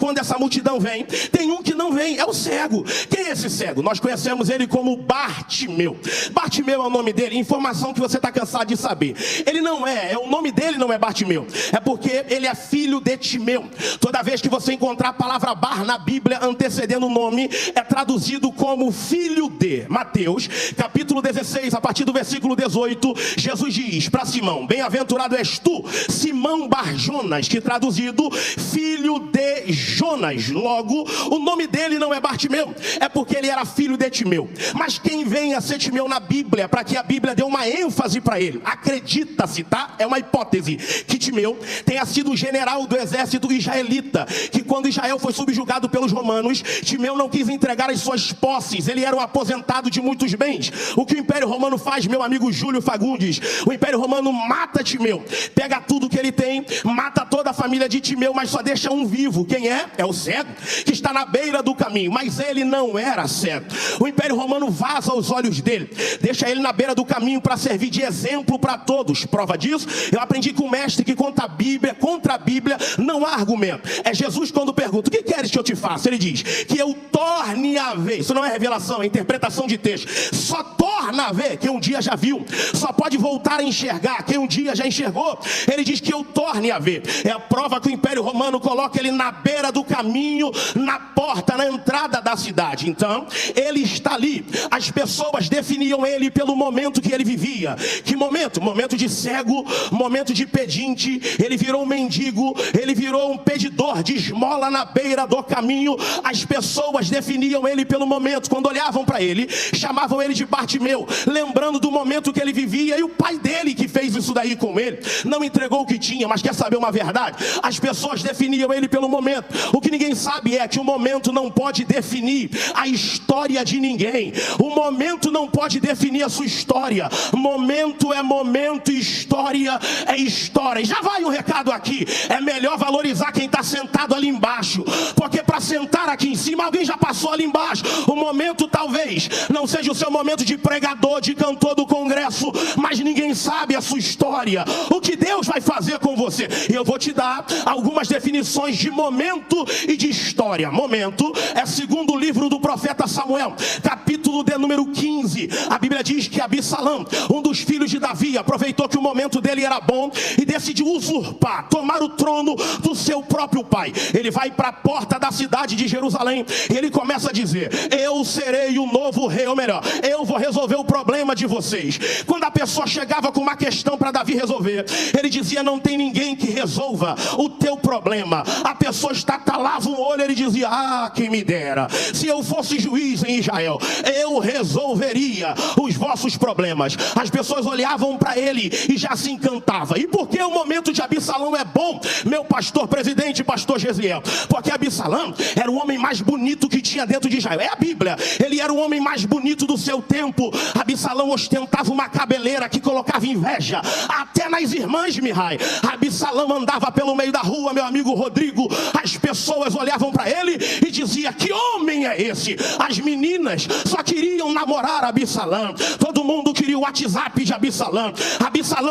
quando essa multidão vem, tem um que não vem, é o cego. Quem é esse cego? Nós conhecemos ele como Bartimeu. Bartimeu é o nome dele, informação que você está cansado de saber. Ele não o nome dele não é Bartimeu, é porque ele é filho de Timeu. Toda vez que você encontrar a palavra Bar na Bíblia antecedendo o nome, é traduzido como filho de. Mateus, capítulo 16, a partir do versículo 18, Jesus diz para Simão: bem-aventurado és tu, Simão Bar-Jonas, que traduzido, filho de Jonas. Logo, o nome dele não é Bartimeu, é porque ele era filho de Timeu. Mas quem vem a ser Timeu na Bíblia, para que a Bíblia dê uma ênfase para ele, acredita-se, tá? É uma hipótese, que Timeu tenha sido o general do exército israelita, que quando Israel foi subjugado pelos romanos, Timeu não quis entregar as suas posses, ele era um aposentado de muitos bens. O que o Império Romano faz, meu amigo Júlio Fagundes? O Império Romano mata Timeu, pega tudo que ele tem, mata toda a família de Timeu, mas só deixa um vivo. Quem é? É o cego, que está na beira do caminho, mas ele não era cego. O Império Romano vaza os olhos dele, deixa ele na beira do caminho para servir de exemplo para todos. Prova disso, eu aprendi com o mestre que contra a Bíblia não há argumento. É Jesus quando pergunta: o que queres que eu te faça? Ele diz que eu torne a ver. Isso não é revelação, é interpretação de texto. Só torna a ver quem um dia já viu, só pode voltar a enxergar quem um dia já enxergou. Ele diz que eu torne a ver. É a prova que o Império Romano coloca ele na beira do caminho, na porta, na entrada da cidade. Então, ele está ali. As pessoas definiam ele pelo momento que ele vivia. Que momento? Momento de cego, momento de pedinte. Ele virou um mendigo, ele virou um pedidor de esmola na beira do caminho. As pessoas definiam ele pelo momento. Quando olhavam para ele, chamavam ele de Bartimeu, lembrando do momento que ele vivia. E o pai dele, que fez isso daí com ele, não entregou o que tinha, mas quer saber uma verdade? As pessoas definiam ele pelo momento. O que ninguém sabe é que o momento não pode definir a história de ninguém. O momento não pode definir a sua história. Momento é momento, história é história. E já vai um recado aqui: é melhor valorizar quem está sentado ali embaixo, porque para sentar aqui em cima, alguém já passou ali embaixo. O momento talvez não seja o seu momento de pregador, de cantor do congresso, mas ninguém sabe a sua história, o que Deus vai fazer com você. E eu vou te dar algumas definições de momento e de história. Momento é segundo o livro do profeta Samuel, capítulo de número 15. A Bíblia diz que Absalão, um dos filhos de Davi, aproveitou que o momento dele era bom e decidiu usurpar, tomar o trono do seu próprio pai. Ele vai para a porta da cidade de Jerusalém e ele começa a dizer: eu serei o novo rei, ou melhor, eu vou resolver o problema de vocês. Quando a pessoa chegava com uma questão para Davi resolver, ele dizia: não tem ninguém que resolva o teu problema. A pessoa estatalava um olho, ele dizia: ah, quem me dera, se eu fosse juiz em Israel, eu resolveria os vossos problemas. As pessoas olhavam para ele e já se encantavam. E por que o momento de Absalão é bom, meu pastor presidente, pastor Gesiel? Porque Absalão era o homem mais bonito que tinha dentro de Israel. É a Bíblia. Ele era o homem mais bonito do seu tempo. Absalão ostentava uma cabeleira que colocava inveja até nas irmãs, Mihai. Absalão andava pelo meio da rua, meu amigo Rodrigo, as pessoas olhavam para ele e diziam: que homem é esse? As meninas só queriam namorar Absalão. Todo mundo queria o WhatsApp de Absalão.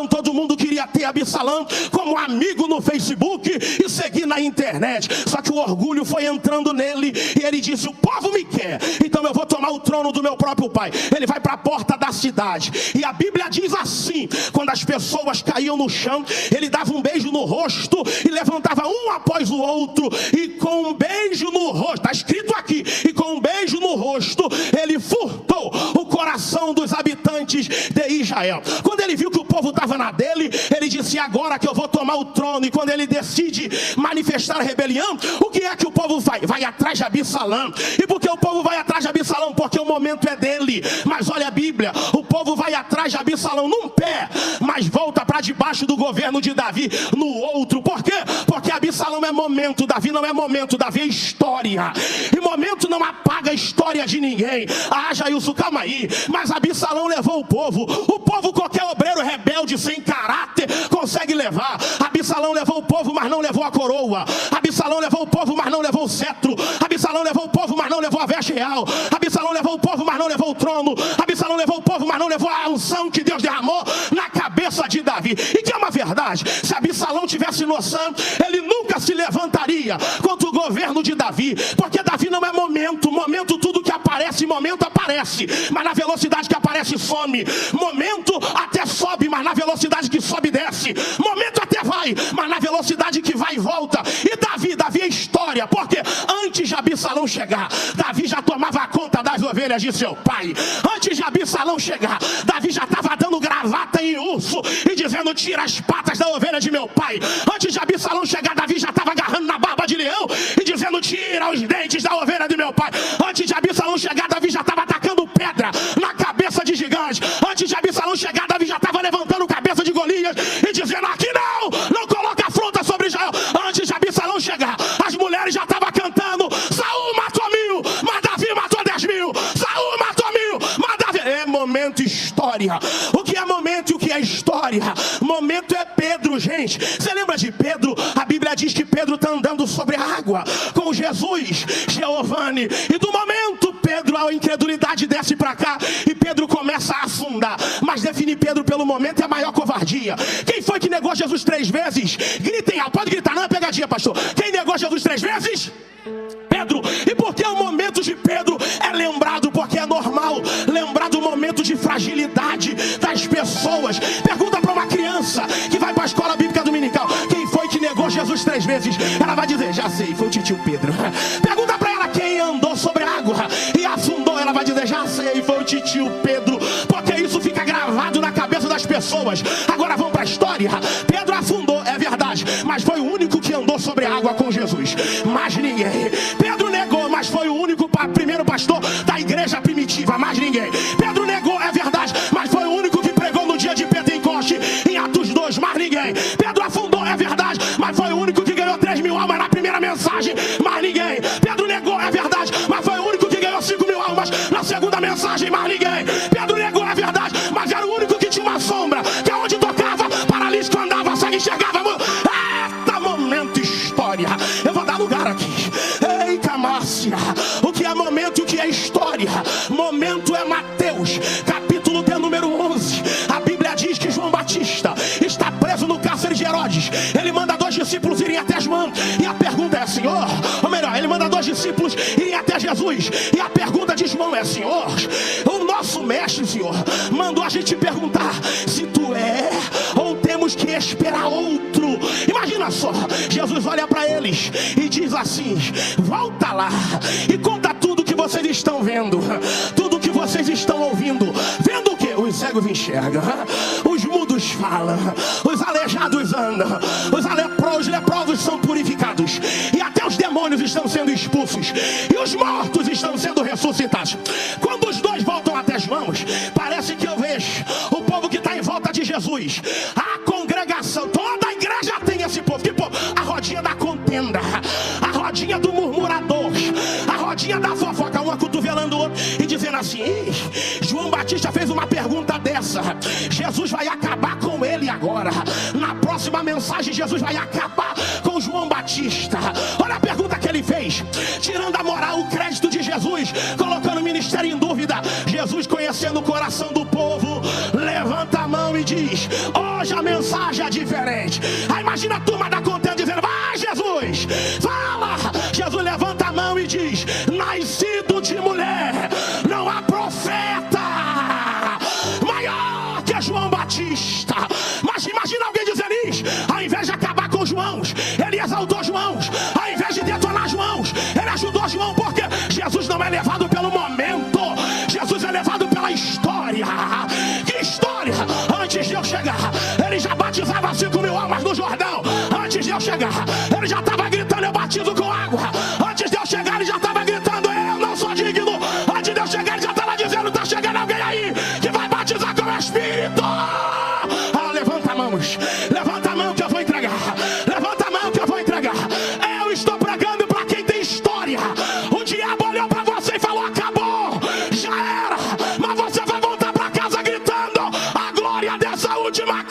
Todo mundo queria ter Absalão como amigo no Facebook e seguir na internet. Só que o orgulho foi entrando nele e ele disse: o povo me quer, então eu vou tomar o trono do meu próprio pai. Ele vai para a porta da cidade e a Bíblia diz assim: quando as pessoas caíam no chão, ele dava um beijo no rosto e levantava um após o outro, e com um beijo no rosto, está escrito aqui, e com um beijo no rosto ele furtou o coração dos habitantes de Israel. Quando ele viu que o povo estava na dele, ele disse: agora que eu vou tomar o trono. E quando ele decide manifestar a rebelião, o que é que o povo vai? Vai atrás de Absalão. E por que o povo vai atrás de Absalão? Porque o momento é dele. Mas olha a Bíblia, o povo vai atrás de Absalão num pé, mas volta para debaixo do governo de Davi no outro. Por quê? Porque Absalão é momento, Davi não é momento, Davi é história. E momento não apaga a história de ninguém. Ah, Jailson, calma aí. Mas Absalão levou o povo, qualquer obreiro rebelde sem caráter consegue levar. Absalão levou o povo, mas não levou a coroa. Absalão levou o povo, mas não levou o cetro. Absalão levou o povo, mas não levou a veste real. Absalão levou o povo, mas não levou o trono. Absalão levou o povo, mas não levou a unção que Deus derramou na cabeça de Davi. E que é uma verdade. verdade, se Absalão tivesse noção, ele nunca se levantaria contra o governo de Davi, porque Davi não é momento. Momento, tudo que aparece, momento aparece, mas na velocidade que aparece some. Momento até sobe, mas na velocidade que sobe desce. Momento até vai, mas na velocidade que vai e volta. E Davi é história, porque antes de Absalão chegar, Davi já tomava conta das ovelhas de seu pai. Antes de Absalão chegar, Davi já estava dando gravata em urso e dizendo: tira as patas da ovelha de meu pai. Antes de Absalão chegar, Davi já estava agarrando na barba de leão e dizendo: tira os dentes da ovelha de meu pai. Antes de Absalão chegar, Davi já estava atacando pedra na cabeça de gigante. Antes de Absalão chegar, Davi já estava levantando cabeça de Golias e dizendo: aqui não coloca afronta sobre Israel. Antes de Absalão chegar, as mulheres já estavam cantando: Saul matou 1000, mas Davi matou 10.000. Saul matou 1000, mas Davi... É momento história. O que é momento e o que é história? Momento é Pedro, gente. Você lembra de Pedro? A Bíblia diz que Pedro está andando sobre a água com Jesus, Giovanni. E do momento, Pedro, a incredulidade desce para cá e Pedro começa a afundar. Mas definir Pedro pelo momento é a maior covardia. Quem foi que negou Jesus 3 vezes? Gritem alto. Pode gritar, não é pegadinha, pastor. Quem negou Jesus 3 vezes? Pedro. E por que o momento de Pedro é lembrado? Porque é normal lembrar do momento de fragilidade das pessoas. Pergunta para uma criança que vai para a escola bíblica dominical: quem foi que negou Jesus 3 vezes? Ela vai dizer: já sei, foi o titio Pedro. Pergunta para ela quem andou sobre a água e afundou. Ela vai dizer: já sei, foi o titio Pedro. Porque isso fica gravado na cabeça das pessoas. Agora vamos para a história. Pedro afundou, é verdade, mas foi o único que andou sobre a água com Jesus. Mais ninguém. Pedro negou, mas foi o único primeiro pastor da igreja primitiva. Mais ninguém. Pedro negou, é verdade, mas foi o único que pregou no dia de Pentecoste, em Atos 2. Mais ninguém. Pedro afundou, é verdade, mas foi o único que ganhou 3.000 almas na primeira mensagem. Mais ninguém. Pedro negou, é verdade, mas foi o único que ganhou 5.000 almas na segunda mensagem. Mais ninguém. Pedro negou, é verdade, mas era o único que tinha uma sombra, que é onde tocava, paralítico andava, cego enxergava. Eita, momento história. Eu vou dar lugar aqui. Eita, Márcia. O que é momento e o que é história? Momento é Mateus, capítulo de número 11. A Bíblia diz que João Batista está preso no cárcere de Herodes. Ele manda 2 discípulos irem até João. E a pergunta é: Senhor, ou melhor, ele manda 2 discípulos irem até Jesus. E a pergunta de João é: Senhor, o nosso mestre, Senhor, mandou a gente perguntar se tu é ou temos que esperar outro. Imagina só, Jesus olha para eles e diz assim: volta lá e conta tudo que vocês estão vendo, tudo que vocês estão ouvindo. Vendo o quê? Os cegos enxergam, os mudos falam, os aleijados andam, os leprosos são purificados, e até os demônios estão sendo expulsos, e os mortos estão sendo ressuscitados. Quando os 2 voltam até as mãos, parece que eu vejo o povo que está em volta de Jesus, a congregação, toda a igreja tem esse povo. Que povo? A rodinha da contenda, a rodinha do murmurador, a rodinha da fofoca, um acotovelando o outro e dizendo assim: João Batista fez uma pergunta dessa, Jesus vai acabar com ele agora. Na próxima mensagem, Jesus vai acabar com João Batista. Olha a pergunta que ele fez, tirando a moral, o crédito de Jesus, colocando o ministério em dúvida. Jesus, conhecendo o coração do povo, levanta a mão e diz: hoje a mensagem é diferente. Aí imagina a turma da contenda dizendo: vai, Jesus, fala. Jesus levanta a mão e diz: nascido de mulher, não há profeta maior que João Batista. Mas imagina alguém dizendo isso. Ao invés de acabar com os mãos, ele exaltou os mãos. Ao invés de detonar os mãos, ele ajudou os mãos. Porque Jesus não é levado pelo momento, Jesus é levado pela história. Que história? Antes de eu chegar, ele já batizava 5.000 almas no Jordão. Antes de eu chegar, ele já estava gritando: eu batizo com água. Antes de eu chegar, ele já estava gritando: eu não sou digno. Antes de eu chegar, ele já estava dizendo: está chegando alguém aí que vai batizar com o Espírito. Levanta a mão que eu vou entregar. Levanta a mão que eu vou entregar. Eu estou pregando para quem tem história. O diabo olhou para você e falou: acabou, já era. Mas você vai voltar para casa gritando a glória dessa última